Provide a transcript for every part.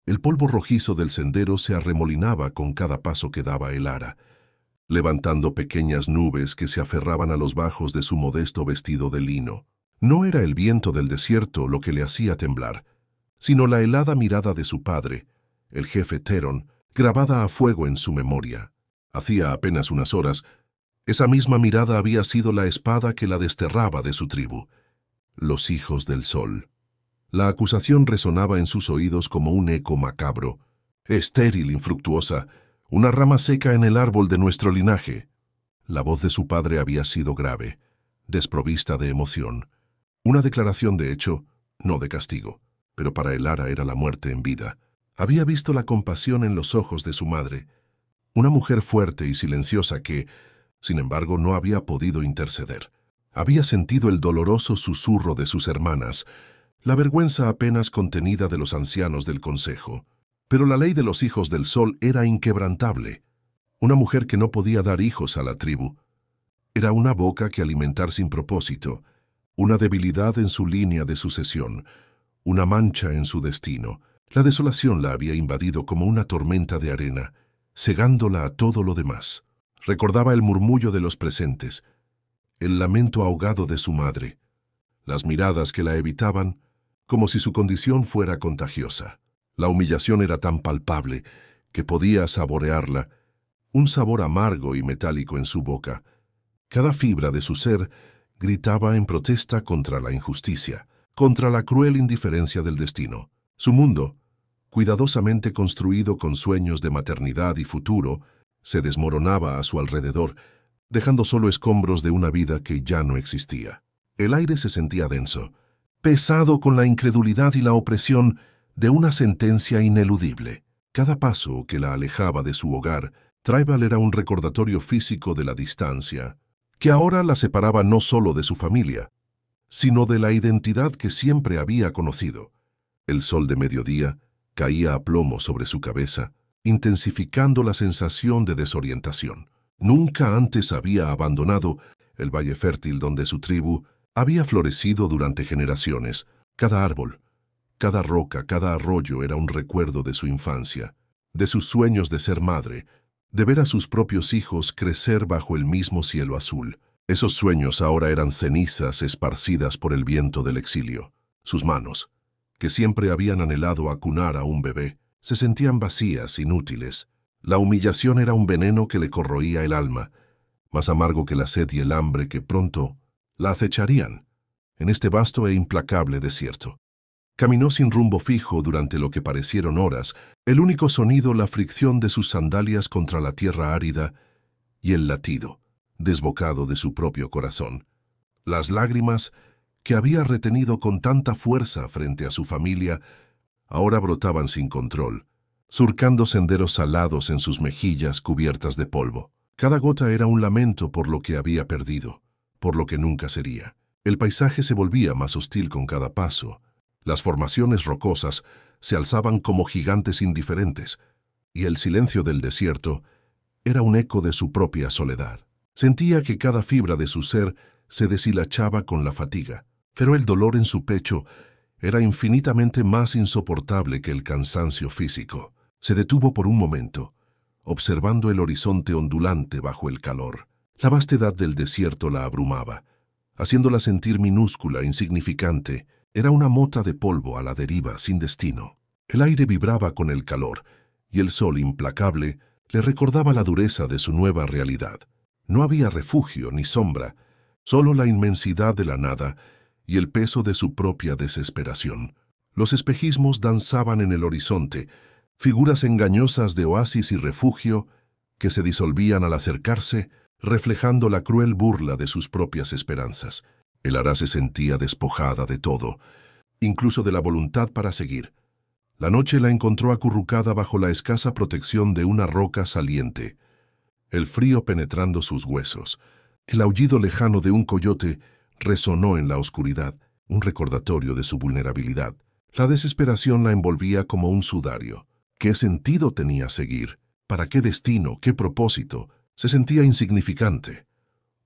El polvo rojizo del sendero se arremolinaba con cada paso que daba el ara, levantando pequeñas nubes que se aferraban a los bajos de su modesto vestido de lino. No era el viento del desierto lo que le hacía temblar, sino la helada mirada de su padre, el jefe Theron, grabada a fuego en su memoria. Hacía apenas unas horas, esa misma mirada había sido la espada que la desterraba de su tribu, los hijos del sol. La acusación resonaba en sus oídos como un eco macabro. Estéril, infructuosa, una rama seca en el árbol de nuestro linaje. La voz de su padre había sido grave, desprovista de emoción. Una declaración de hecho, no de castigo, pero para el ara era la muerte en vida. Había visto la compasión en los ojos de su madre, una mujer fuerte y silenciosa que, sin embargo, no había podido interceder. Había sentido el doloroso susurro de sus hermanas, la vergüenza apenas contenida de los ancianos del consejo. Pero la ley de los hijos del sol era inquebrantable. Una mujer que no podía dar hijos a la tribu. Era una boca que alimentar sin propósito, una debilidad en su línea de sucesión, una mancha en su destino. La desolación la había invadido como una tormenta de arena, cegándola a todo lo demás. Recordaba el murmullo de los presentes, el lamento ahogado de su madre, las miradas que la evitaban, como si su condición fuera contagiosa. La humillación era tan palpable que podía saborearla, un sabor amargo y metálico en su boca. Cada fibra de su ser gritaba en protesta contra la injusticia, contra la cruel indiferencia del destino. Su mundo, cuidadosamente construido con sueños de maternidad y futuro, se desmoronaba a su alrededor, dejando solo escombros de una vida que ya no existía. El aire se sentía denso, pesado con la incredulidad y la opresión de una sentencia ineludible. Cada paso que la alejaba de su hogar, Tribal era un recordatorio físico de la distancia, que ahora la separaba no solo de su familia, sino de la identidad que siempre había conocido. El sol de mediodía caía a plomo sobre su cabeza, intensificando la sensación de desorientación. Nunca antes había abandonado el valle fértil donde su tribu había florecido durante generaciones. Cada árbol, cada roca, cada arroyo era un recuerdo de su infancia, de sus sueños de ser madre, de ver a sus propios hijos crecer bajo el mismo cielo azul. Esos sueños ahora eran cenizas esparcidas por el viento del exilio. Sus manos, que siempre habían anhelado acunar a un bebé, se sentían vacías, inútiles. La humillación era un veneno que le corroía el alma, más amargo que la sed y el hambre que pronto la acecharían en este vasto e implacable desierto. Caminó sin rumbo fijo durante lo que parecieron horas, el único sonido la fricción de sus sandalias contra la tierra árida y el latido, desbocado de su propio corazón. Las lágrimas que había retenido con tanta fuerza frente a su familia, ahora brotaban sin control, surcando senderos salados en sus mejillas cubiertas de polvo. Cada gota era un lamento por lo que había perdido, por lo que nunca sería. El paisaje se volvía más hostil con cada paso. Las formaciones rocosas se alzaban como gigantes indiferentes, y el silencio del desierto era un eco de su propia soledad. Sentía que cada fibra de su ser se deshilachaba con la fatiga, pero el dolor en su pecho era infinitamente más insoportable que el cansancio físico. Se detuvo por un momento, observando el horizonte ondulante bajo el calor. La vastedad del desierto la abrumaba, haciéndola sentir minúscula, insignificante. Era una mota de polvo a la deriva, sin destino. El aire vibraba con el calor, y el sol implacable le recordaba la dureza de su nueva realidad. No había refugio ni sombra, solo la inmensidad de la nada y el peso de su propia desesperación. Los espejismos danzaban en el horizonte, figuras engañosas de oasis y refugio que se disolvían al acercarse, reflejando la cruel burla de sus propias esperanzas. El ara se sentía despojada de todo, incluso de la voluntad para seguir. La noche la encontró acurrucada bajo la escasa protección de una roca saliente, el frío penetrando sus huesos. El aullido lejano de un coyote resonó en la oscuridad, un recordatorio de su vulnerabilidad. La desesperación la envolvía como un sudario. ¿Qué sentido tenía seguir? ¿Para qué destino? ¿Qué propósito? Se sentía insignificante.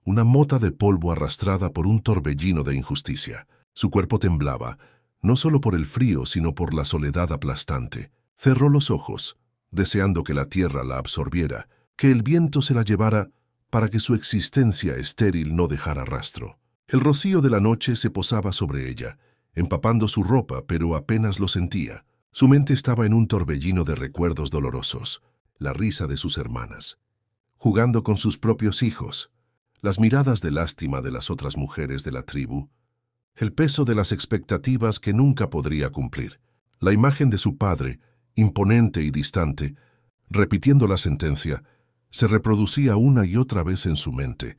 Una mota de polvo arrastrada por un torbellino de injusticia. Su cuerpo temblaba, no solo por el frío, sino por la soledad aplastante. Cerró los ojos, deseando que la tierra la absorbiera, que el viento se la llevara para que su existencia estéril no dejara rastro. El rocío de la noche se posaba sobre ella, empapando su ropa, pero apenas lo sentía. Su mente estaba en un torbellino de recuerdos dolorosos, la risa de sus hermanas, jugando con sus propios hijos, las miradas de lástima de las otras mujeres de la tribu, el peso de las expectativas que nunca podría cumplir, la imagen de su padre, imponente y distante, repitiendo la sentencia, se reproducía una y otra vez en su mente,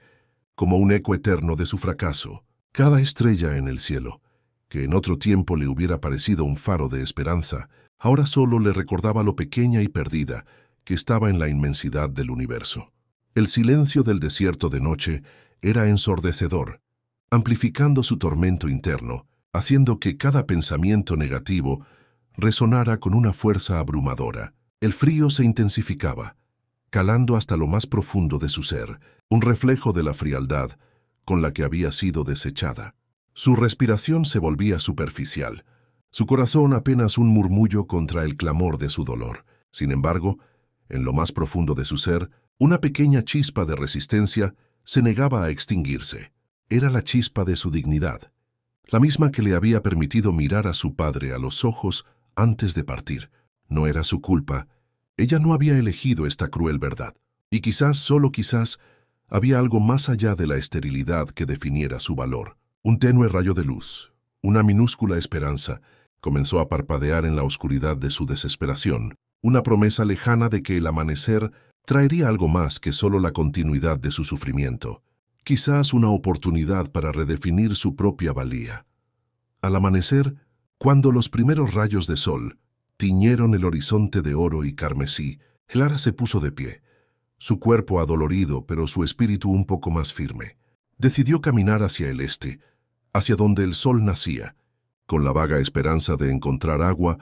como un eco eterno de su fracaso. Cada estrella en el cielo, que en otro tiempo le hubiera parecido un faro de esperanza, ahora solo le recordaba lo pequeña y perdida que estaba en la inmensidad del universo. El silencio del desierto de noche era ensordecedor, amplificando su tormento interno, haciendo que cada pensamiento negativo resonara con una fuerza abrumadora. El frío se intensificaba, calando hasta lo más profundo de su ser, un reflejo de la frialdad con la que había sido desechada. Su respiración se volvía superficial, su corazón apenas un murmullo contra el clamor de su dolor. Sin embargo, en lo más profundo de su ser, una pequeña chispa de resistencia se negaba a extinguirse. Era la chispa de su dignidad, la misma que le había permitido mirar a su padre a los ojos antes de partir. No era su culpa. Ella no había elegido esta cruel verdad. Y quizás, solo quizás, había algo más allá de la esterilidad que definiera su valor. Un tenue rayo de luz, una minúscula esperanza, comenzó a parpadear en la oscuridad de su desesperación, una promesa lejana de que el amanecer traería algo más que solo la continuidad de su sufrimiento. Quizás una oportunidad para redefinir su propia valía. Al amanecer, cuando los primeros rayos de sol tiñeron el horizonte de oro y carmesí, Clara se puso de pie, su cuerpo adolorido, pero su espíritu un poco más firme. Decidió caminar hacia el este, hacia donde el sol nacía, con la vaga esperanza de encontrar agua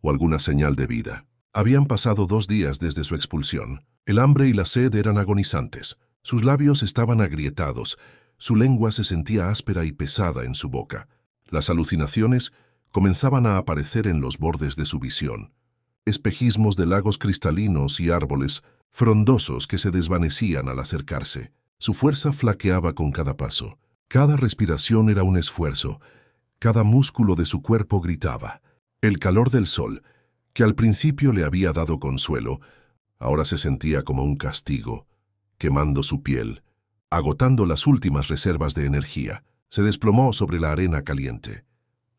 o alguna señal de vida. Habían pasado 2 días desde su expulsión. El hambre y la sed eran agonizantes. Sus labios estaban agrietados, su lengua se sentía áspera y pesada en su boca. Las alucinaciones comenzaban a aparecer en los bordes de su visión. Espejismos de lagos cristalinos y árboles frondosos que se desvanecían al acercarse. Su fuerza flaqueaba con cada paso. Cada respiración era un esfuerzo. Cada músculo de su cuerpo gritaba. El calor del sol, que al principio le había dado consuelo, ahora se sentía como un castigo, quemando su piel, agotando las últimas reservas de energía. Se desplomó sobre la arena caliente,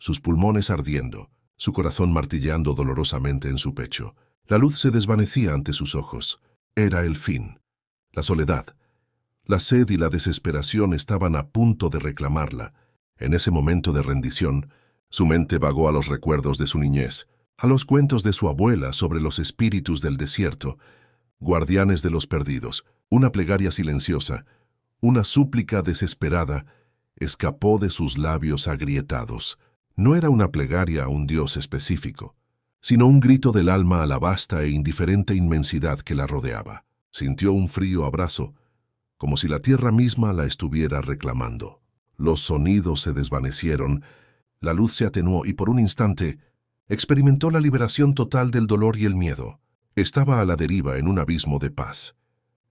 sus pulmones ardiendo, su corazón martilleando dolorosamente en su pecho. La luz se desvanecía ante sus ojos. Era el fin. La soledad, la sed y la desesperación estaban a punto de reclamarla. En ese momento de rendición, su mente vagó a los recuerdos de su niñez, a los cuentos de su abuela sobre los espíritus del desierto, guardianes de los perdidos. Una plegaria silenciosa, una súplica desesperada, escapó de sus labios agrietados. No era una plegaria a un dios específico, sino un grito del alma a la vasta e indiferente inmensidad que la rodeaba. Sintió un frío abrazo, como si la tierra misma la estuviera reclamando. Los sonidos se desvanecieron, la luz se atenuó y por un instante experimentó la liberación total del dolor y el miedo. Estaba a la deriva en un abismo de paz,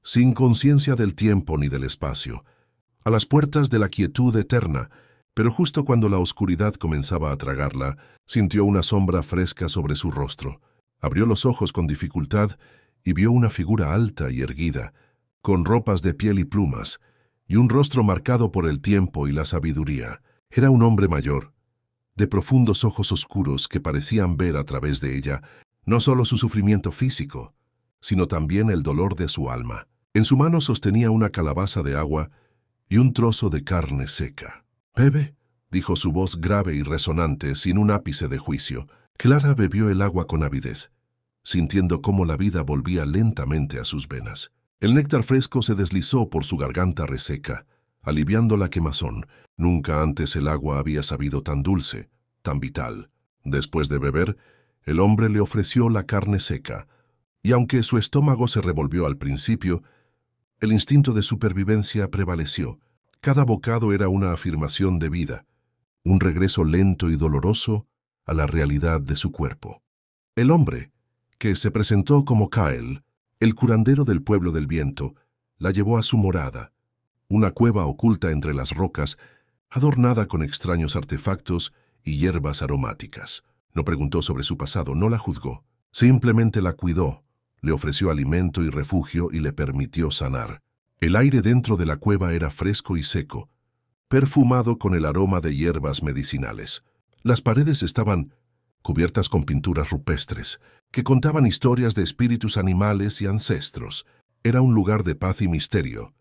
sin conciencia del tiempo ni del espacio, a las puertas de la quietud eterna, pero justo cuando la oscuridad comenzaba a tragarla, sintió una sombra fresca sobre su rostro. Abrió los ojos con dificultad y vio una figura alta y erguida, con ropas de piel y plumas, y un rostro marcado por el tiempo y la sabiduría. Era un hombre mayor, de profundos ojos oscuros que parecían ver a través de ella no solo su sufrimiento físico, sino también el dolor de su alma. En su mano sostenía una calabaza de agua y un trozo de carne seca. «Bebe», dijo su voz grave y resonante, sin un ápice de juicio. Clara bebió el agua con avidez, sintiendo cómo la vida volvía lentamente a sus venas. El néctar fresco se deslizó por su garganta reseca, aliviando la quemazón. Nunca antes el agua había sabido tan dulce, tan vital. Después de beber, el hombre le ofreció la carne seca, y aunque su estómago se revolvió al principio, el instinto de supervivencia prevaleció. Cada bocado era una afirmación de vida, un regreso lento y doloroso a la realidad de su cuerpo. El hombre, que se presentó como Kyle, el curandero del pueblo del viento, la llevó a su morada, una cueva oculta entre las rocas, adornada con extraños artefactos y hierbas aromáticas. No preguntó sobre su pasado, no la juzgó. Simplemente la cuidó, le ofreció alimento y refugio y le permitió sanar. El aire dentro de la cueva era fresco y seco, perfumado con el aroma de hierbas medicinales. Las paredes estaban cubiertas con pinturas rupestres, que contaban historias de espíritus animales y ancestros. Era un lugar de paz y misterio,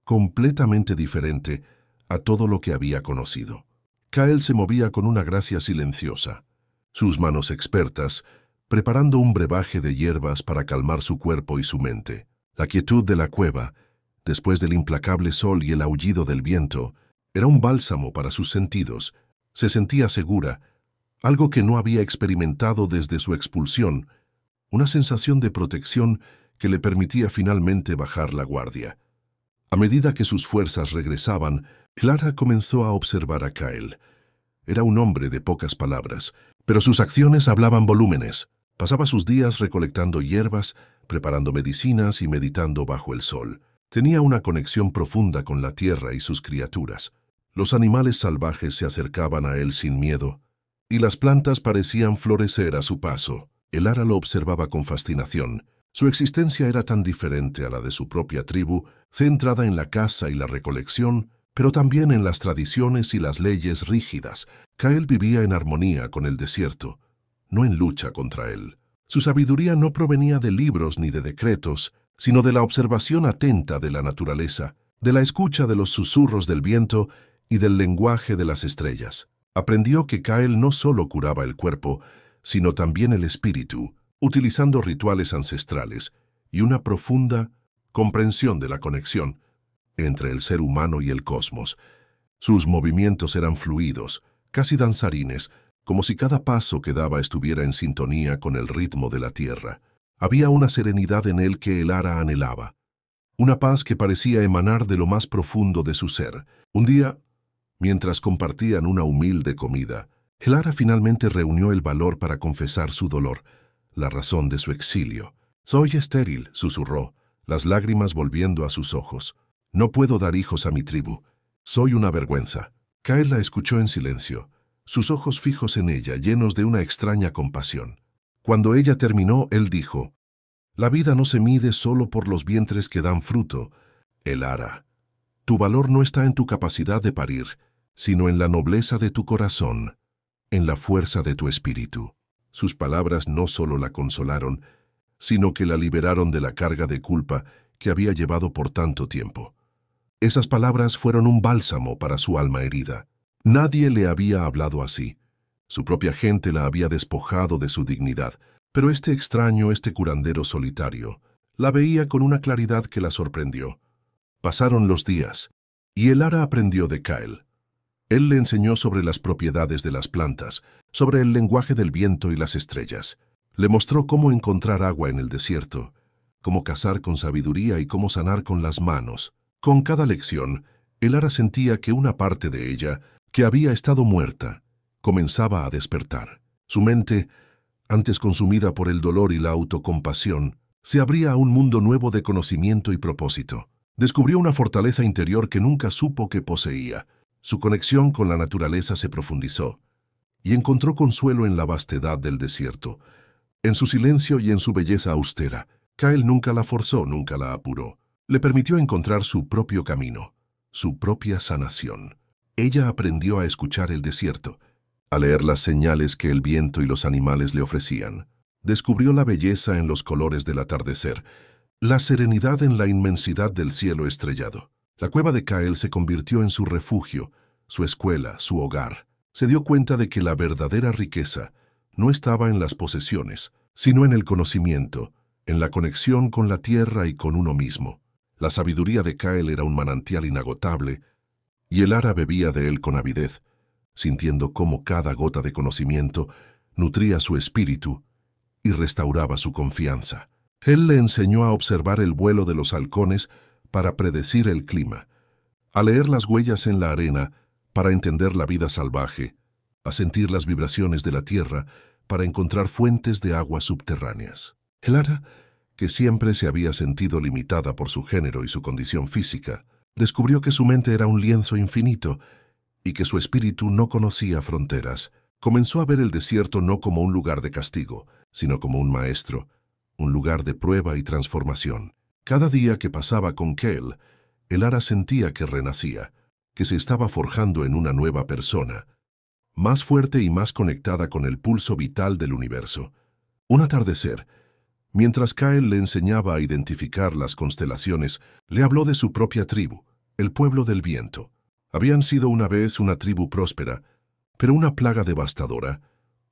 completamente diferente a todo lo que había conocido. Kyle se movía con una gracia silenciosa, sus manos expertas, preparando un brebaje de hierbas para calmar su cuerpo y su mente. La quietud de la cueva, después del implacable sol y el aullido del viento, era un bálsamo para sus sentidos. Se sentía segura, algo que no había experimentado desde su expulsión, una sensación de protección que le permitía finalmente bajar la guardia. A medida que sus fuerzas regresaban, Clara comenzó a observar a Kyle. Era un hombre de pocas palabras, pero sus acciones hablaban volúmenes. Pasaba sus días recolectando hierbas, preparando medicinas y meditando bajo el sol. Tenía una conexión profunda con la tierra y sus criaturas. Los animales salvajes se acercaban a él sin miedo, y las plantas parecían florecer a su paso. El ara lo observaba con fascinación. Su existencia era tan diferente a la de su propia tribu, centrada en la caza y la recolección, pero también en las tradiciones y las leyes rígidas. Kyle vivía en armonía con el desierto, no en lucha contra él. Su sabiduría no provenía de libros ni de decretos, sino de la observación atenta de la naturaleza, de la escucha de los susurros del viento y del lenguaje de las estrellas. Aprendió que Kyle no solo curaba el cuerpo, sino también el espíritu, utilizando rituales ancestrales y una profunda comprensión de la conexión entre el ser humano y el cosmos. Sus movimientos eran fluidos, casi danzarines, como si cada paso que daba estuviera en sintonía con el ritmo de la tierra. Había una serenidad en él que el ara anhelaba, una paz que parecía emanar de lo más profundo de su ser. Un día, mientras compartían una humilde comida, el ara finalmente reunió el valor para confesar su dolor, la razón de su exilio. «Soy estéril», susurró, las lágrimas volviendo a sus ojos. «No puedo dar hijos a mi tribu. Soy una vergüenza». Kyle la escuchó en silencio, sus ojos fijos en ella, llenos de una extraña compasión. Cuando ella terminó, él dijo: «La vida no se mide solo por los vientres que dan fruto, el ara. Tu valor no está en tu capacidad de parir, sino en la nobleza de tu corazón, en la fuerza de tu espíritu». Sus palabras no solo la consolaron, sino que la liberaron de la carga de culpa que había llevado por tanto tiempo. Esas palabras fueron un bálsamo para su alma herida. Nadie le había hablado así. Su propia gente la había despojado de su dignidad, pero este extraño, este curandero solitario, la veía con una claridad que la sorprendió. Pasaron los días, y el ara aprendió de Kyle. Él le enseñó sobre las propiedades de las plantas, sobre el lenguaje del viento y las estrellas. Le mostró cómo encontrar agua en el desierto, cómo cazar con sabiduría y cómo sanar con las manos. Con cada lección, el ara sentía que una parte de ella, que había estado muerta, comenzaba a despertar. Su mente, antes consumida por el dolor y la autocompasión, se abría a un mundo nuevo de conocimiento y propósito. Descubrió una fortaleza interior que nunca supo que poseía. Su conexión con la naturaleza se profundizó, y encontró consuelo en la vastedad del desierto, en su silencio y en su belleza austera. Kyle nunca la forzó, nunca la apuró. Le permitió encontrar su propio camino, su propia sanación. Ella aprendió a escuchar el desierto, a leer las señales que el viento y los animales le ofrecían. Descubrió la belleza en los colores del atardecer, la serenidad en la inmensidad del cielo estrellado. La cueva de Kyle se convirtió en su refugio, su escuela, su hogar. Se dio cuenta de que la verdadera riqueza no estaba en las posesiones, sino en el conocimiento, en la conexión con la tierra y con uno mismo. La sabiduría de Kyle era un manantial inagotable, y el ara bebía de él con avidez, sintiendo cómo cada gota de conocimiento nutría su espíritu y restauraba su confianza. Él le enseñó a observar el vuelo de los halcones para predecir el clima, a leer las huellas en la arena para entender la vida salvaje, a sentir las vibraciones de la tierra para encontrar fuentes de aguas subterráneas. Elara, que siempre se había sentido limitada por su género y su condición física, descubrió que su mente era un lienzo infinito y que su espíritu no conocía fronteras. Comenzó a ver el desierto no como un lugar de castigo, sino como un maestro, un lugar de prueba y transformación. Cada día que pasaba con Kel, Elara sentía que renacía, que se estaba forjando en una nueva persona, más fuerte y más conectada con el pulso vital del universo. Un atardecer, mientras Kael le enseñaba a identificar las constelaciones, le habló de su propia tribu, el pueblo del viento. Habían sido una vez una tribu próspera, pero una plaga devastadora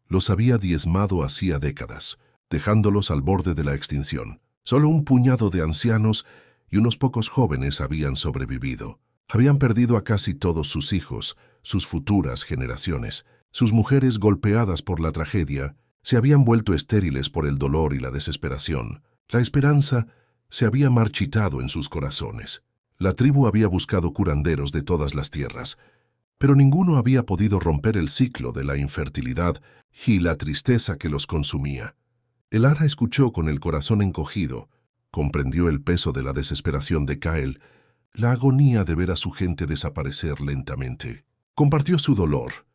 los había diezmado hacía décadas, dejándolos al borde de la extinción. Solo un puñado de ancianos y unos pocos jóvenes habían sobrevivido. Habían perdido a casi todos sus hijos, sus futuras generaciones. Sus mujeres, golpeadas por la tragedia, se habían vuelto estériles por el dolor y la desesperación. La esperanza se había marchitado en sus corazones. La tribu había buscado curanderos de todas las tierras, pero ninguno había podido romper el ciclo de la infertilidad y la tristeza que los consumía. Elara escuchó con el corazón encogido, comprendió el peso de la desesperación de Kael, la agonía de ver a su gente desaparecer lentamente. Compartió su dolor,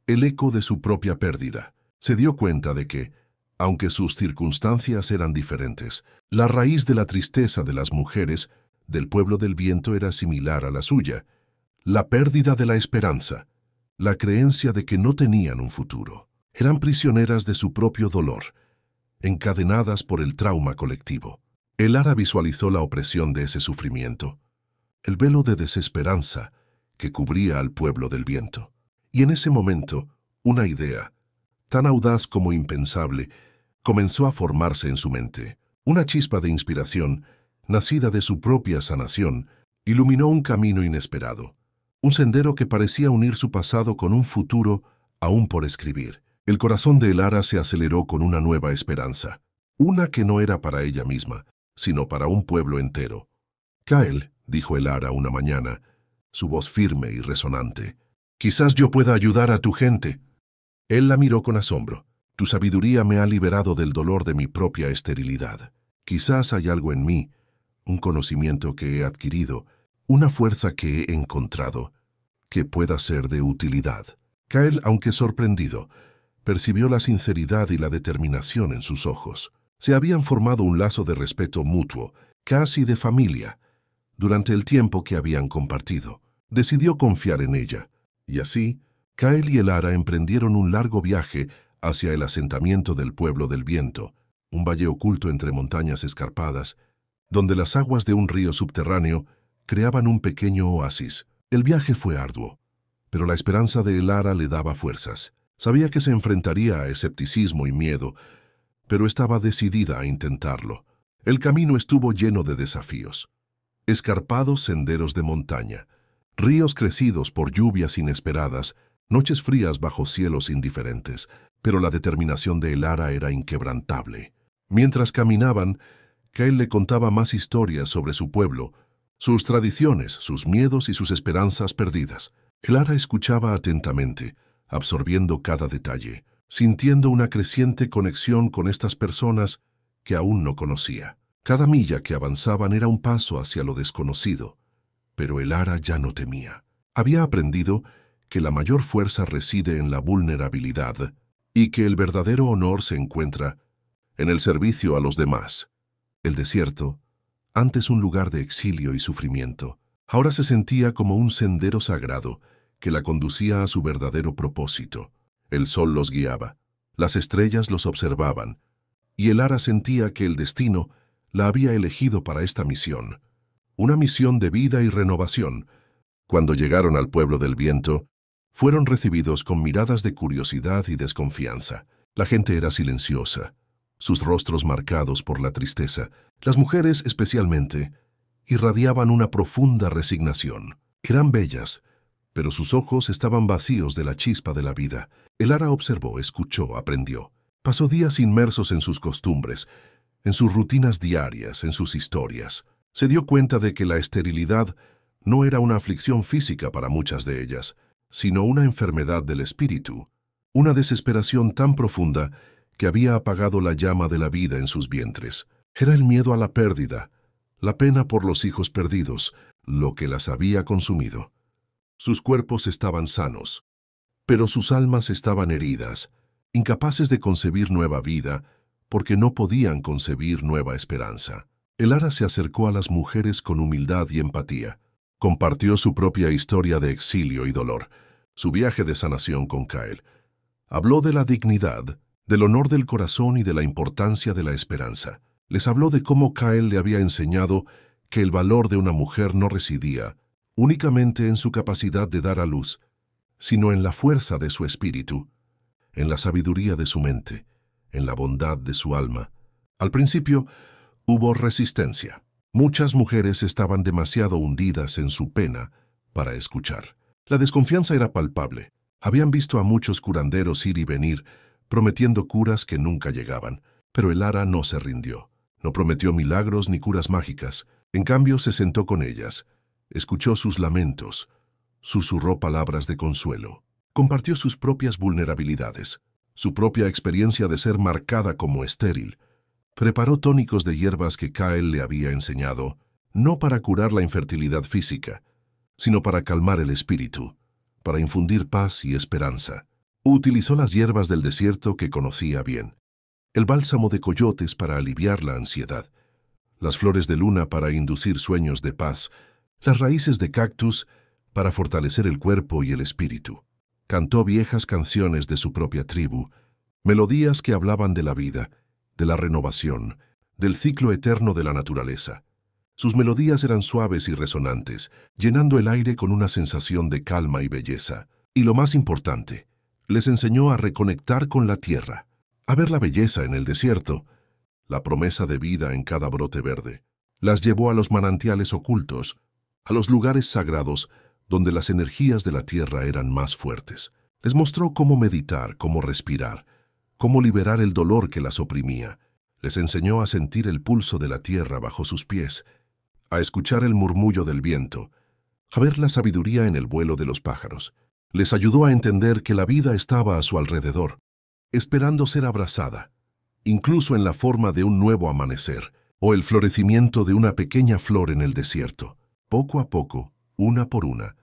el eco de su propia pérdida. Se dio cuenta de que, aunque sus circunstancias eran diferentes, la raíz de la tristeza de las mujeres del pueblo del viento era similar a la suya: la pérdida de la esperanza, la creencia de que no tenían un futuro. Eran prisioneras de su propio dolor, encadenadas por el trauma colectivo. Elara visualizó la opresión de ese sufrimiento, el velo de desesperanza que cubría al pueblo del viento. Y en ese momento, una idea, tan audaz como impensable, comenzó a formarse en su mente. Una chispa de inspiración, nacida de su propia sanación, iluminó un camino inesperado, un sendero que parecía unir su pasado con un futuro aún por escribir. El corazón de Elara se aceleró con una nueva esperanza, una que no era para ella misma, sino para un pueblo entero. «Kael», dijo Elara una mañana, su voz firme y resonante, «quizás yo pueda ayudar a tu gente». Él la miró con asombro. «Tu sabiduría me ha liberado del dolor de mi propia esterilidad. Quizás hay algo en mí, un conocimiento que he adquirido, una fuerza que he encontrado, que pueda ser de utilidad». Kael, aunque sorprendido, percibió la sinceridad y la determinación en sus ojos. Se habían formado un lazo de respeto mutuo, casi de familia, durante el tiempo que habían compartido. Decidió confiar en ella, y así, Kael y Elara emprendieron un largo viaje hacia el asentamiento del pueblo del viento, un valle oculto entre montañas escarpadas, donde las aguas de un río subterráneo creaban un pequeño oasis. El viaje fue arduo, pero la esperanza de Elara le daba fuerzas. Sabía que se enfrentaría a escepticismo y miedo, pero estaba decidida a intentarlo. El camino estuvo lleno de desafíos. Escarpados senderos de montaña, ríos crecidos por lluvias inesperadas, noches frías bajo cielos indiferentes, pero la determinación de Elara era inquebrantable. Mientras caminaban, Kael le contaba más historias sobre su pueblo, sus tradiciones, sus miedos y sus esperanzas perdidas. Elara escuchaba atentamente, absorbiendo cada detalle, sintiendo una creciente conexión con estas personas que aún no conocía. Cada milla que avanzaban era un paso hacia lo desconocido, pero Elara ya no temía. Había aprendido que la mayor fuerza reside en la vulnerabilidad y que el verdadero honor se encuentra en el servicio a los demás. El desierto, antes un lugar de exilio y sufrimiento, ahora se sentía como un sendero sagrado que la conducía a su verdadero propósito. El sol los guiaba, las estrellas los observaban, y Elara sentía que el destino la había elegido para esta misión, una misión de vida y renovación. Cuando llegaron al pueblo del viento, fueron recibidos con miradas de curiosidad y desconfianza. La gente era silenciosa, sus rostros marcados por la tristeza. Las mujeres, especialmente, irradiaban una profunda resignación. Eran bellas, pero sus ojos estaban vacíos de la chispa de la vida. Elara observó, escuchó, aprendió. Pasó días inmersos en sus costumbres, en sus rutinas diarias, en sus historias. Se dio cuenta de que la esterilidad no era una aflicción física para muchas de ellas, sino una enfermedad del espíritu, una desesperación tan profunda que había apagado la llama de la vida en sus vientres. Era el miedo a la pérdida, la pena por los hijos perdidos, lo que las había consumido. Sus cuerpos estaban sanos, pero sus almas estaban heridas, incapaces de concebir nueva vida, porque no podían concebir nueva esperanza. Elara se acercó a las mujeres con humildad y empatía. Compartió su propia historia de exilio y dolor, su viaje de sanación con Kyle. Habló de la dignidad, del honor del corazón y de la importancia de la esperanza. Les habló de cómo Kyle le había enseñado que el valor de una mujer no residía únicamente en su capacidad de dar a luz, sino en la fuerza de su espíritu, en la sabiduría de su mente, en la bondad de su alma. Al principio, hubo resistencia. Muchas mujeres estaban demasiado hundidas en su pena para escuchar. La desconfianza era palpable. Habían visto a muchos curanderos ir y venir, prometiendo curas que nunca llegaban. Pero Elara no se rindió. No prometió milagros ni curas mágicas. En cambio, se sentó con ellas, escuchó sus lamentos, susurró palabras de consuelo, compartió sus propias vulnerabilidades, su propia experiencia de ser marcada como estéril. Preparó tónicos de hierbas que Kyle le había enseñado, no para curar la infertilidad física, sino para calmar el espíritu, para infundir paz y esperanza. Utilizó las hierbas del desierto que conocía bien, el bálsamo de coyotes para aliviar la ansiedad, las flores de luna para inducir sueños de paz, las raíces de cactus para fortalecer el cuerpo y el espíritu. Cantó viejas canciones de su propia tribu, melodías que hablaban de la vida, de la renovación, del ciclo eterno de la naturaleza. Sus melodías eran suaves y resonantes, llenando el aire con una sensación de calma y belleza. Y lo más importante, les enseñó a reconectar con la tierra, a ver la belleza en el desierto, la promesa de vida en cada brote verde. Las llevó a los manantiales ocultos, a los lugares sagrados donde las energías de la tierra eran más fuertes. Les mostró cómo meditar, cómo respirar, cómo liberar el dolor que las oprimía. Les enseñó a sentir el pulso de la tierra bajo sus pies, a escuchar el murmullo del viento, a ver la sabiduría en el vuelo de los pájaros. Les ayudó a entender que la vida estaba a su alrededor, esperando ser abrazada, incluso en la forma de un nuevo amanecer o el florecimiento de una pequeña flor en el desierto. Poco a poco, una por una,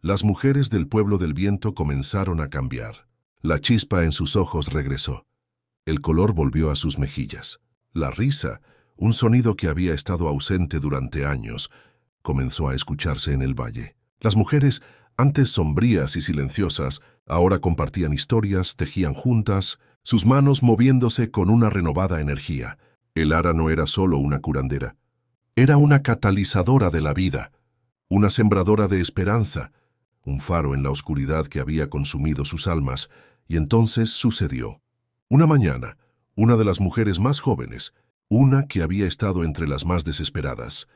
las mujeres del pueblo del viento comenzaron a cambiar. La chispa en sus ojos regresó. El color volvió a sus mejillas. La risa, un sonido que había estado ausente durante años, comenzó a escucharse en el valle. Las mujeres, antes sombrías y silenciosas, ahora compartían historias, tejían juntas, sus manos moviéndose con una renovada energía. Elara no era solo una curandera. Era una catalizadora de la vida, una sembradora de esperanza, un faro en la oscuridad que había consumido sus almas. Y entonces sucedió. Una mañana, una de las mujeres más jóvenes, una que había estado entre las más desesperadas,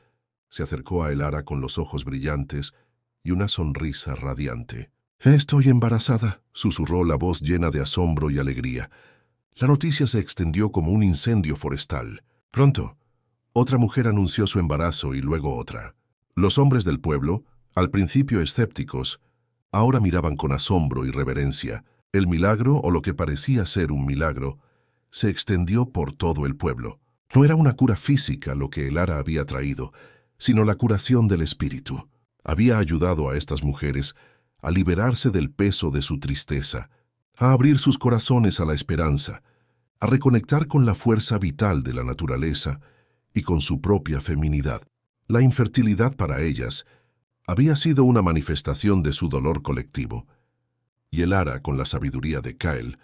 se acercó a Elara con los ojos brillantes y una sonrisa radiante. «Estoy embarazada», susurró la voz llena de asombro y alegría. La noticia se extendió como un incendio forestal. Pronto, otra mujer anunció su embarazo y luego otra. Los hombres del pueblo, al principio escépticos, ahora miraban con asombro y reverencia. El milagro, o lo que parecía ser un milagro, se extendió por todo el pueblo. No era una cura física lo que Elara había traído, sino la curación del espíritu. Había ayudado a estas mujeres a liberarse del peso de su tristeza, a abrir sus corazones a la esperanza, a reconectar con la fuerza vital de la naturaleza y con su propia feminidad. La infertilidad para ellas había sido una manifestación de su dolor colectivo, y Elara, con la sabiduría de Kyle,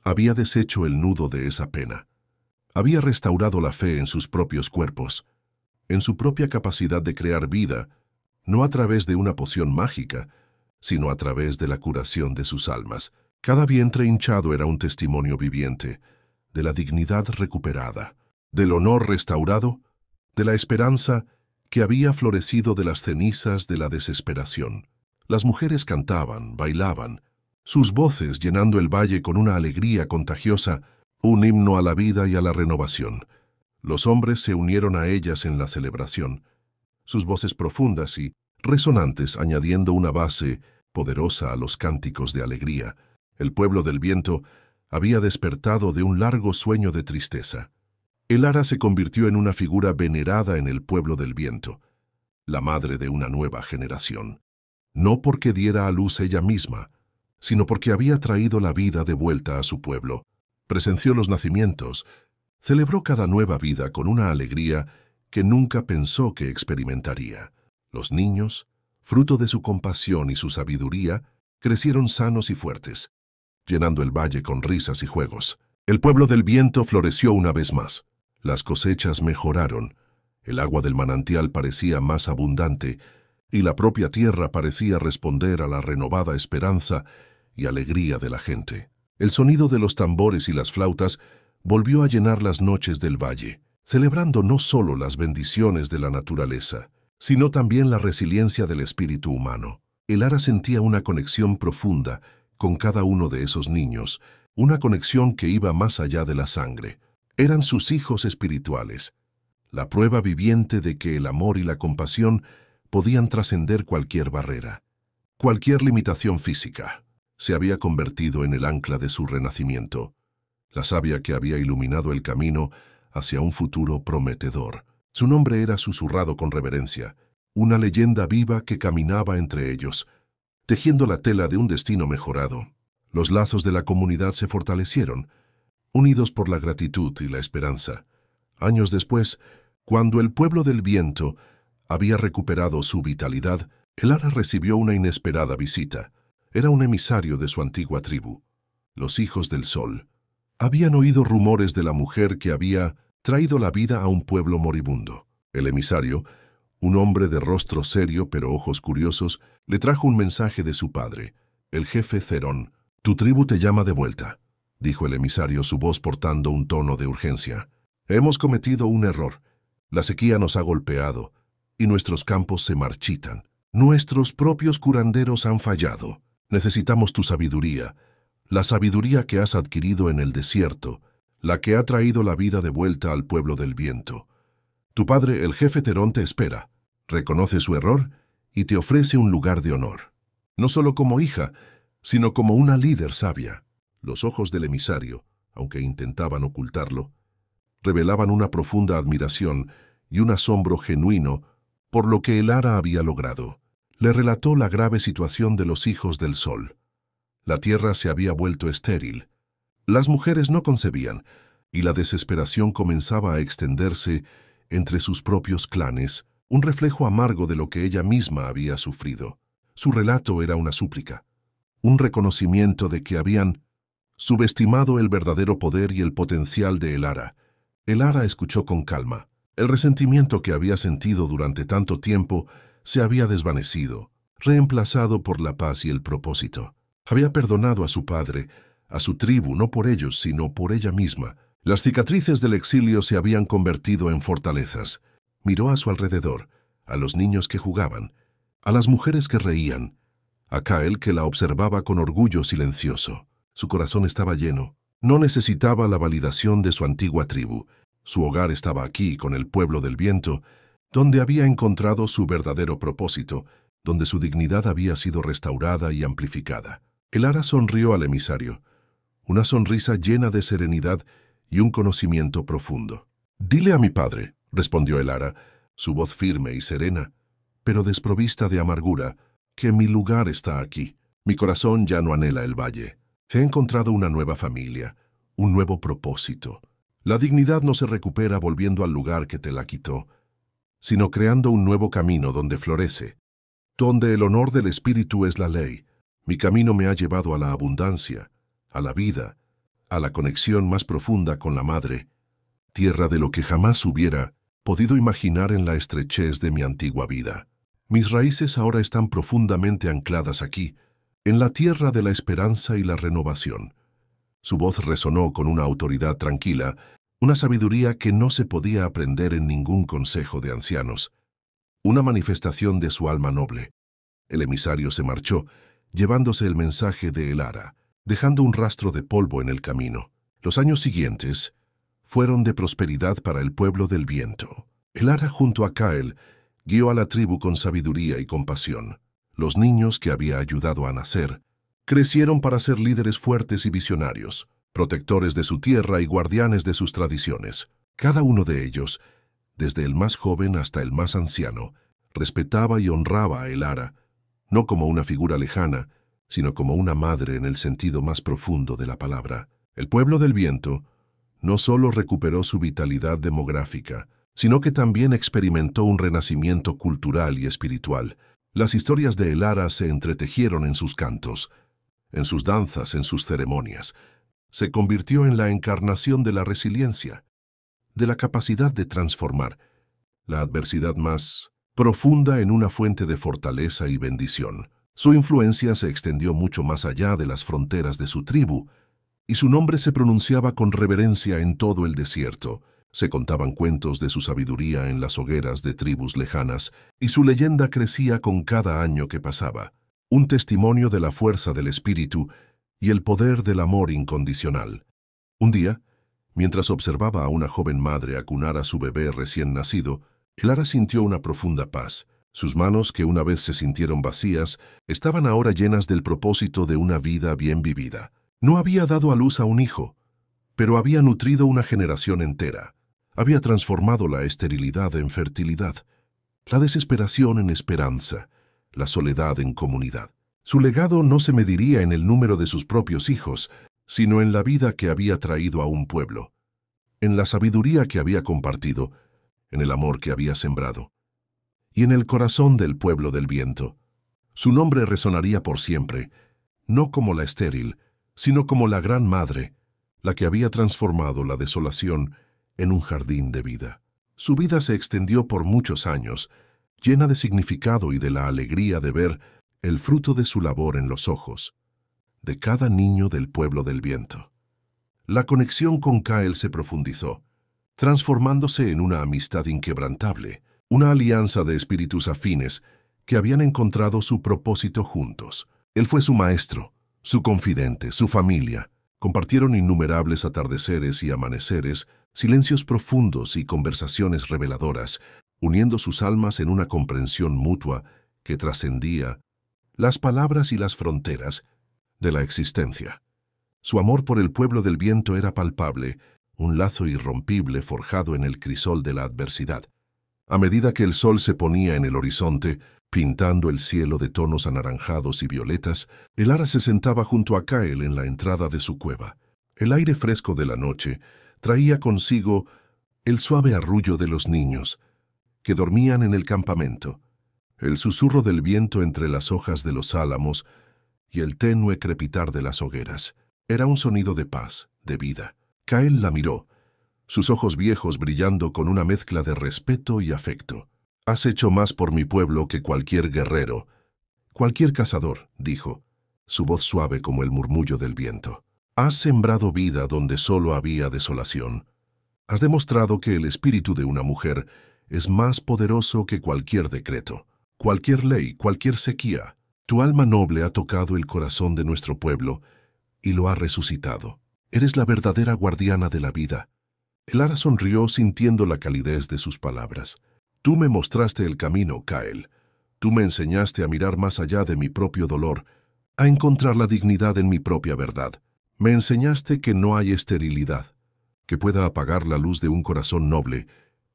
había deshecho el nudo de esa pena. Había restaurado la fe en sus propios cuerpos, en su propia capacidad de crear vida, no a través de una poción mágica, sino a través de la curación de sus almas. Cada vientre hinchado era un testimonio viviente de la dignidad recuperada, del honor restaurado, de la esperanza que había florecido de las cenizas de la desesperación. Las mujeres cantaban, bailaban, sus voces llenando el valle con una alegría contagiosa, un himno a la vida y a la renovación. Los hombres se unieron a ellas en la celebración, sus voces profundas y resonantes añadiendo una base poderosa a los cánticos de alegría. El pueblo del viento había despertado de un largo sueño de tristeza. Elara se convirtió en una figura venerada en el pueblo del viento, la madre de una nueva generación. No porque diera a luz ella misma, sino porque había traído la vida de vuelta a su pueblo. Presenció los nacimientos, celebró cada nueva vida con una alegría que nunca pensó que experimentaría. Los niños, fruto de su compasión y su sabiduría, crecieron sanos y fuertes, llenando el valle con risas y juegos. El pueblo del viento floreció una vez más. Las cosechas mejoraron, el agua del manantial parecía más abundante, y la propia tierra parecía responder a la renovada esperanza y alegría de la gente. El sonido de los tambores y las flautas volvió a llenar las noches del valle, celebrando no solo las bendiciones de la naturaleza, sino también la resiliencia del espíritu humano. Elara sentía una conexión profunda con cada uno de esos niños, una conexión que iba más allá de la sangre. Eran sus hijos espirituales, la prueba viviente de que el amor y la compasión podían trascender cualquier barrera. Cualquier limitación física se había convertido en el ancla de su renacimiento, la savia que había iluminado el camino hacia un futuro prometedor. Su nombre era susurrado con reverencia, una leyenda viva que caminaba entre ellos, tejiendo la tela de un destino mejorado. Los lazos de la comunidad se fortalecieron, unidos por la gratitud y la esperanza. Años después, cuando el pueblo del viento había recuperado su vitalidad, Elara recibió una inesperada visita. Era un emisario de su antigua tribu, los hijos del sol. Habían oído rumores de la mujer que había traído la vida a un pueblo moribundo. El emisario, un hombre de rostro serio pero ojos curiosos, le trajo un mensaje de su padre, el jefe Cerón. «Tu tribu te llama de vuelta», dijo el emisario, su voz portando un tono de urgencia. «Hemos cometido un error. La sequía nos ha golpeado y nuestros campos se marchitan. Nuestros propios curanderos han fallado. Necesitamos tu sabiduría, la sabiduría que has adquirido en el desierto, la que ha traído la vida de vuelta al pueblo del viento. Tu padre, el jefe Terón, te espera, reconoce su error y te ofrece un lugar de honor. No solo como hija, sino como una líder sabia». Los ojos del emisario, aunque intentaban ocultarlo, revelaban una profunda admiración y un asombro genuino por lo que Elara había logrado. Le relató la grave situación de los hijos del sol. La tierra se había vuelto estéril. Las mujeres no concebían, y la desesperación comenzaba a extenderse entre sus propios clanes, un reflejo amargo de lo que ella misma había sufrido. Su relato era una súplica, un reconocimiento de que habían subestimado el verdadero poder y el potencial de Elara. Elara escuchó con calma. El resentimiento que había sentido durante tanto tiempo se había desvanecido, reemplazado por la paz y el propósito. Había perdonado a su padre, a su tribu, no por ellos, sino por ella misma. Las cicatrices del exilio se habían convertido en fortalezas. Miró a su alrededor, a los niños que jugaban, a las mujeres que reían, a Kael que la observaba con orgullo silencioso. Su corazón estaba lleno. No necesitaba la validación de su antigua tribu. Su hogar estaba aquí, con el pueblo del viento, donde había encontrado su verdadero propósito, donde su dignidad había sido restaurada y amplificada. Elara sonrió al emisario, una sonrisa llena de serenidad y un conocimiento profundo. «Dile a mi padre», respondió Elara, su voz firme y serena, pero desprovista de amargura, «que mi lugar está aquí. Mi corazón ya no anhela el valle. He encontrado una nueva familia, un nuevo propósito. La dignidad no se recupera volviendo al lugar que te la quitó, sino creando un nuevo camino donde florece, donde el honor del espíritu es la ley. Mi camino me ha llevado a la abundancia, a la vida, a la conexión más profunda con la madre, tierra de lo que jamás hubiera podido imaginar en la estrechez de mi antigua vida. Mis raíces ahora están profundamente ancladas aquí, en la tierra de la esperanza y la renovación». Su voz resonó con una autoridad tranquila, una sabiduría que no se podía aprender en ningún consejo de ancianos, una manifestación de su alma noble. El emisario se marchó, llevándose el mensaje de Elara, dejando un rastro de polvo en el camino. Los años siguientes fueron de prosperidad para el pueblo del viento. Elara, junto a Kael, guió a la tribu con sabiduría y compasión. Los niños que había ayudado a nacer crecieron para ser líderes fuertes y visionarios. protectores de su tierra y guardianes de sus tradiciones. Cada uno de ellos, desde el más joven hasta el más anciano, respetaba y honraba a Elara, no como una figura lejana, sino como una madre en el sentido más profundo de la palabra. El pueblo del viento no solo recuperó su vitalidad demográfica, sino que también experimentó un renacimiento cultural y espiritual. Las historias de Elara se entretejieron en sus cantos, en sus danzas, en sus ceremonias. Se convirtió en la encarnación de la resiliencia, de la capacidad de transformar la adversidad más profunda en una fuente de fortaleza y bendición. Su influencia se extendió mucho más allá de las fronteras de su tribu, y su nombre se pronunciaba con reverencia en todo el desierto. Se contaban cuentos de su sabiduría en las hogueras de tribus lejanas, y su leyenda crecía con cada año que pasaba, un testimonio de la fuerza del espíritu y el poder del amor incondicional. Un día, mientras observaba a una joven madre acunar a su bebé recién nacido, Elara sintió una profunda paz. Sus manos, que una vez se sintieron vacías, estaban ahora llenas del propósito de una vida bien vivida. No había dado a luz a un hijo, pero había nutrido una generación entera. Había transformado la esterilidad en fertilidad, la desesperación en esperanza, la soledad en comunidad. Su legado no se mediría en el número de sus propios hijos, sino en la vida que había traído a un pueblo, en la sabiduría que había compartido, en el amor que había sembrado, y en el corazón del pueblo del viento. Su nombre resonaría por siempre, no como la estéril, sino como la gran madre, la que había transformado la desolación en un jardín de vida. Su vida se extendió por muchos años, llena de significado y de la alegría de ver el fruto de su labor en los ojos de cada niño del pueblo del viento. La conexión con Kael se profundizó, transformándose en una amistad inquebrantable, una alianza de espíritus afines que habían encontrado su propósito juntos. Él fue su maestro, su confidente, su familia. Compartieron innumerables atardeceres y amaneceres, silencios profundos y conversaciones reveladoras, uniendo sus almas en una comprensión mutua que trascendía las palabras y las fronteras de la existencia. Su amor por el pueblo del viento era palpable, un lazo irrompible forjado en el crisol de la adversidad. A medida que el sol se ponía en el horizonte, pintando el cielo de tonos anaranjados y violetas, Elara se sentaba junto a Kael en la entrada de su cueva. El aire fresco de la noche traía consigo el suave arrullo de los niños, que dormían en el campamento, el susurro del viento entre las hojas de los álamos y el tenue crepitar de las hogueras. Era un sonido de paz, de vida. Kael la miró, sus ojos viejos brillando con una mezcla de respeto y afecto. «Has hecho más por mi pueblo que cualquier guerrero, cualquier cazador», dijo, su voz suave como el murmullo del viento. «Has sembrado vida donde solo había desolación. Has demostrado que el espíritu de una mujer es más poderoso que cualquier decreto, cualquier ley, cualquier sequía. Tu alma noble ha tocado el corazón de nuestro pueblo y lo ha resucitado. Eres la verdadera guardiana de la vida». Elara sonrió sintiendo la calidez de sus palabras. «Tú me mostraste el camino, Kael. Tú me enseñaste a mirar más allá de mi propio dolor, a encontrar la dignidad en mi propia verdad. Me enseñaste que no hay esterilidad que pueda apagar la luz de un corazón noble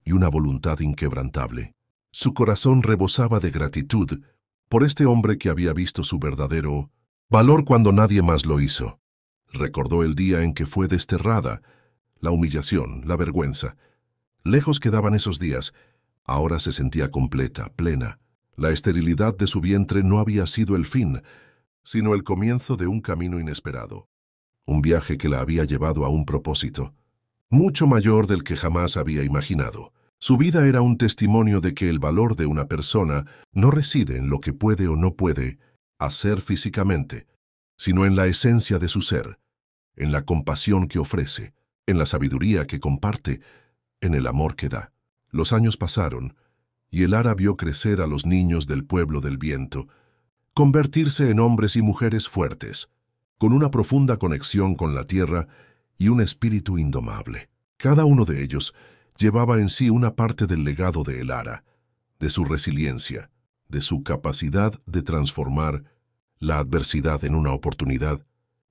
y una voluntad inquebrantable». Su corazón rebosaba de gratitud por este hombre que había visto su verdadero valor cuando nadie más lo hizo. Recordó el día en que fue desterrada, la humillación, la vergüenza. Lejos quedaban esos días. Ahora se sentía completa, plena. La esterilidad de su vientre no había sido el fin, sino el comienzo de un camino inesperado. Un viaje que la había llevado a un propósito, mucho mayor del que jamás había imaginado. Su vida era un testimonio de que el valor de una persona no reside en lo que puede o no puede hacer físicamente, sino en la esencia de su ser, en la compasión que ofrece, en la sabiduría que comparte, en el amor que da. Los años pasaron, y Elara vio crecer a los niños del pueblo del viento, convertirse en hombres y mujeres fuertes, con una profunda conexión con la tierra y un espíritu indomable. Cada uno de ellos llevaba en sí una parte del legado de Elara, de su resiliencia, de su capacidad de transformar la adversidad en una oportunidad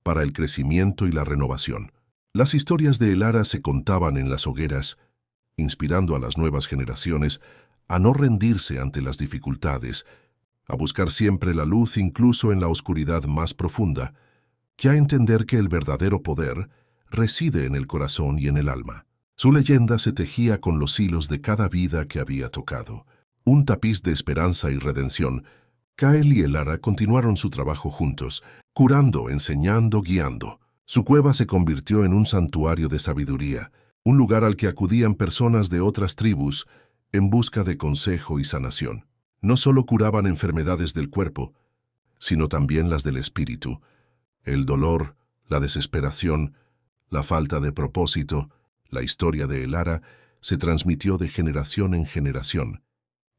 para el crecimiento y la renovación. Las historias de Elara se contaban en las hogueras, inspirando a las nuevas generaciones a no rendirse ante las dificultades, a buscar siempre la luz incluso en la oscuridad más profunda, y a entender que el verdadero poder reside en el corazón y en el alma. Su leyenda se tejía con los hilos de cada vida que había tocado. Un tapiz de esperanza y redención. Kael y Elara continuaron su trabajo juntos, curando, enseñando, guiando. Su cueva se convirtió en un santuario de sabiduría, un lugar al que acudían personas de otras tribus en busca de consejo y sanación. No solo curaban enfermedades del cuerpo, sino también las del espíritu. El dolor, la desesperación, la falta de propósito, la historia de Elara se transmitió de generación en generación.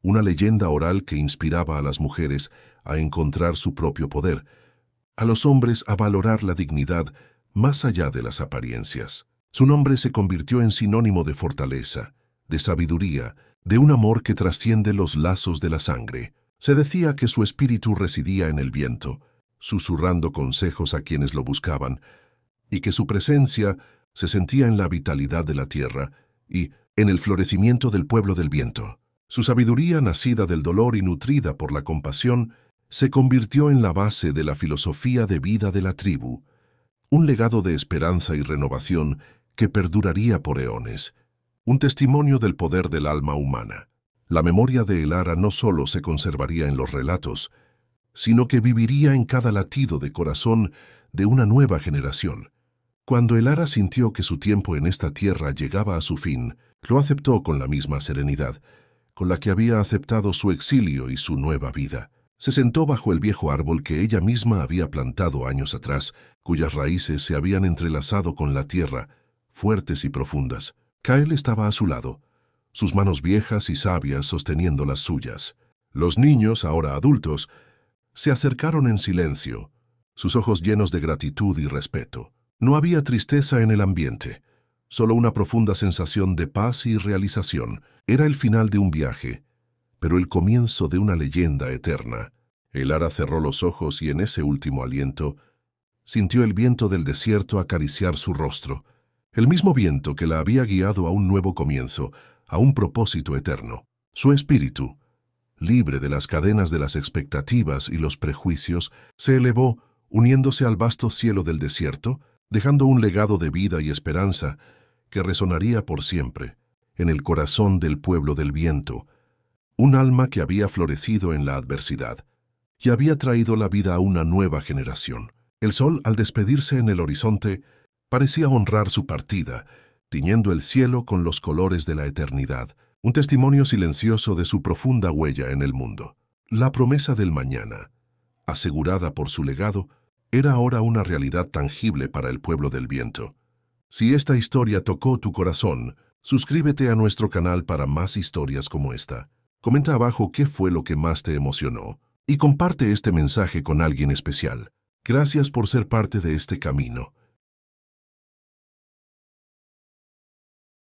Una leyenda oral que inspiraba a las mujeres a encontrar su propio poder, a los hombres a valorar la dignidad más allá de las apariencias. Su nombre se convirtió en sinónimo de fortaleza, de sabiduría, de un amor que trasciende los lazos de la sangre. Se decía que su espíritu residía en el viento, susurrando consejos a quienes lo buscaban, y que su presencia se sentía en la vitalidad de la tierra y en el florecimiento del pueblo del viento. Su sabiduría, nacida del dolor y nutrida por la compasión, se convirtió en la base de la filosofía de vida de la tribu, un legado de esperanza y renovación que perduraría por eones, un testimonio del poder del alma humana. La memoria de Elara no solo se conservaría en los relatos, sino que viviría en cada latido de corazón de una nueva generación. Cuando Elara sintió que su tiempo en esta tierra llegaba a su fin, lo aceptó con la misma serenidad, con la que había aceptado su exilio y su nueva vida. Se sentó bajo el viejo árbol que ella misma había plantado años atrás, cuyas raíces se habían entrelazado con la tierra, fuertes y profundas. Kael estaba a su lado, sus manos viejas y sabias sosteniendo las suyas. Los niños, ahora adultos, se acercaron en silencio, sus ojos llenos de gratitud y respeto. No había tristeza en el ambiente, solo una profunda sensación de paz y realización. Era el final de un viaje, pero el comienzo de una leyenda eterna. Elara cerró los ojos y en ese último aliento sintió el viento del desierto acariciar su rostro, el mismo viento que la había guiado a un nuevo comienzo, a un propósito eterno. Su espíritu, libre de las cadenas de las expectativas y los prejuicios, se elevó, uniéndose al vasto cielo del desierto, dejando un legado de vida y esperanza que resonaría por siempre en el corazón del pueblo del viento, un alma que había florecido en la adversidad y había traído la vida a una nueva generación. El sol, al despedirse en el horizonte, parecía honrar su partida, tiñendo el cielo con los colores de la eternidad, un testimonio silencioso de su profunda huella en el mundo. La promesa del mañana, asegurada por su legado, era ahora una realidad tangible para el pueblo del viento. Si esta historia tocó tu corazón, suscríbete a nuestro canal para más historias como esta. Comenta abajo qué fue lo que más te emocionó y comparte este mensaje con alguien especial. Gracias por ser parte de este camino.